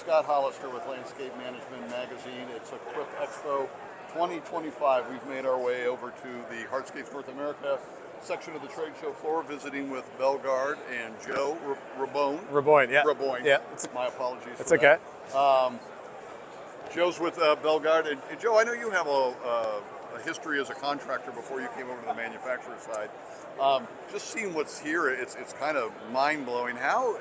Scott Hollister with Landscape Management Magazine. It's Equip Expo 2025. We've made our way over to the Hardscapes North America section of the trade show floor, visiting with Belgard and Joe Raboine. Raboine, yeah. Raboine. Yeah. My apologies. It's for okay. That. Joe's with Belgard, and Joe, I know you have a history as a contractor before you came over to the manufacturer side. Just seeing what's here, it's kind of mind blowing. How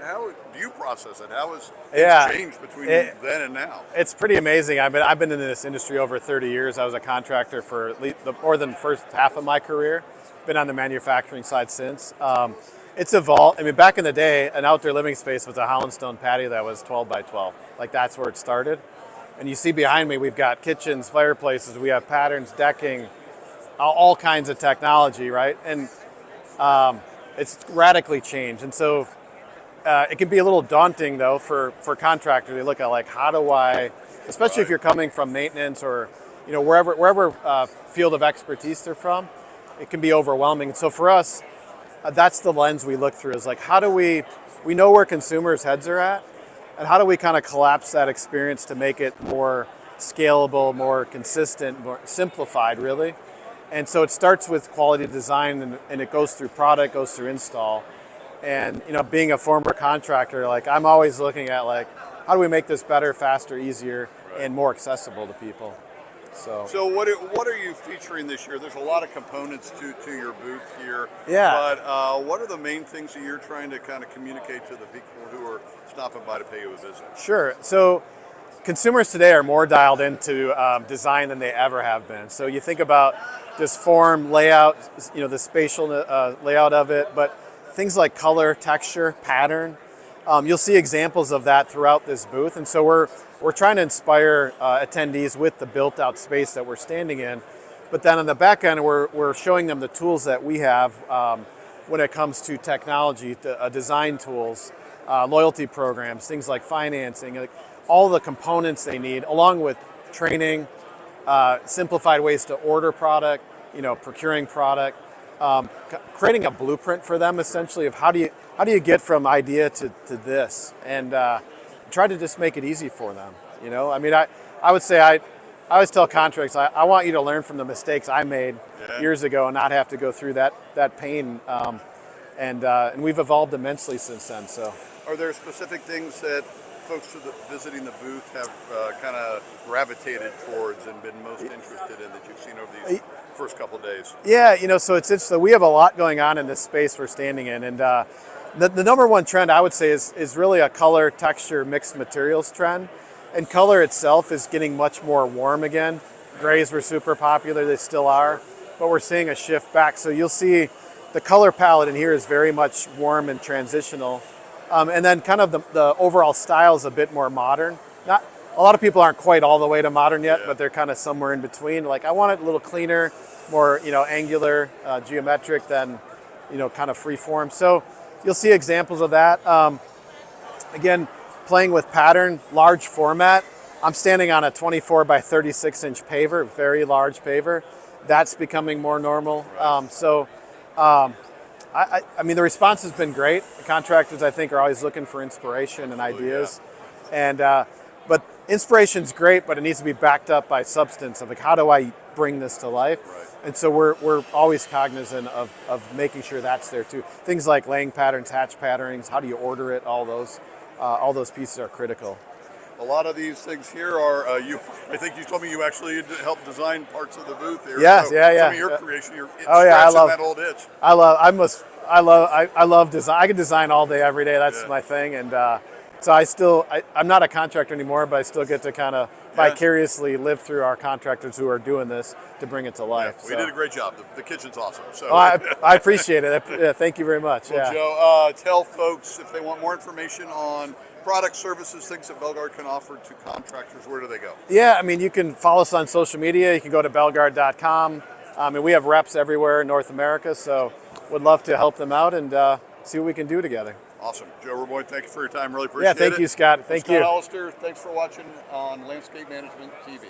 do you process it? How has it changed between then and now? It's pretty amazing. I've been in this industry over 30 years. I was a contractor for at least more than the first half of my career. Been on the manufacturing side since. It's evolved. I mean, back in the day, an outdoor living space was a Holland stone patio that was 12 by 12. Like, that's where it started. And you see behind me, we've got kitchens, fireplaces, we have patterns, decking, all kinds of technology, right? And it's radically changed. And so it can be a little daunting, though, for contractors to look at, like, how do I, especially if you're coming from maintenance or, you know, wherever field of expertise they're from, it can be overwhelming. And so for us, that's the lens we look through, is like, how do we know where consumers' heads are at, and how do we kind of collapse that experience to make it more scalable, more consistent, more simplified, really. And so it starts with quality design, and it goes through product, goes through install. And, you know, being a former contractor, like, I'm always looking at, like, how do we make this better, faster, easier, and more accessible to people? So what are you featuring this year? There's a lot of components to your booth here. Yeah. But what are the main things that you're trying to kind of communicate to the people who are stopping by to pay you a visit? Sure. So consumers today are more dialed into design than they ever have been. So you think about just form, layout, you know, the spatial layout of it, but things like color, texture, pattern. You'll see examples of that throughout this booth. And so we're trying to inspire attendees with the built-out space that we're standing in. But then on the back end, we're showing them the tools that we have when it comes to technology, design tools, loyalty programs, things like financing, like all the components they need, along with training, simplified ways to order product, you know, procuring product, creating a blueprint for them, essentially, of how do you get from idea to this, and try to just make it easy for them. You know, I mean, I would say I always tell contractors, I want you to learn from the mistakes I made years ago and not have to go through that pain. And we've evolved immensely since then. So, are there specific things that folks visiting the booth have kind of gravitated towards and been most interested in that you've seen over these first couple of days? Yeah, you know, so it's interesting. We have a lot going on in this space we're standing in, and the number one trend I would say is really a color, texture, mixed materials trend. And color itself is getting much more warm again. Grays were super popular, they still are, but we're seeing a shift back. So you'll see the color palette in here is very much warm and transitional. And then kind of the overall style is a bit more modern. Not a lot of people aren't quite all the way to modern yet, but they're kind of somewhere in between. Like, I want it a little cleaner, more, you know, angular, geometric than, you know, kind of free form. So you'll see examples of that. Again, playing with pattern, large format. I'm standing on a 24 by 36 inch paver, very large paver. That's becoming more normal. Right. I mean, the response has been great. The contractors, I think, are always looking for inspiration and ideas. And but inspiration's great, but it needs to be backed up by substance of, like, how do I bring this to life? Right. And so we're always cognizant of making sure that's there too. Things like laying patterns, hatch patternings, how do you order it? All those pieces are critical. A lot of these things here are I think you told me you actually helped design parts of the booth here. Yes, so yeah. Some of your creation, you're I love that old itch. I love design. I can design all day, every day. That's my thing. And so I'm not a contractor anymore, but I still get to kind of vicariously live through our contractors who are doing this to bring it to life. Yeah, we did a great job. The kitchen's awesome. So I appreciate it. Thank you very much. Well, Joe, tell folks if they want more information on product, services, things that Belgard can offer to contractors, where do they go? Yeah, I mean, you can follow us on social media. You can go to belgard.com. And we have reps everywhere in North America, so would love to help them out and see what we can do together. Awesome. Joe Raboine, thank you for your time. Really appreciate it. Yeah, thank you, Scott. Thank you. Scott Hollister, thanks for watching on Landscape Management TV.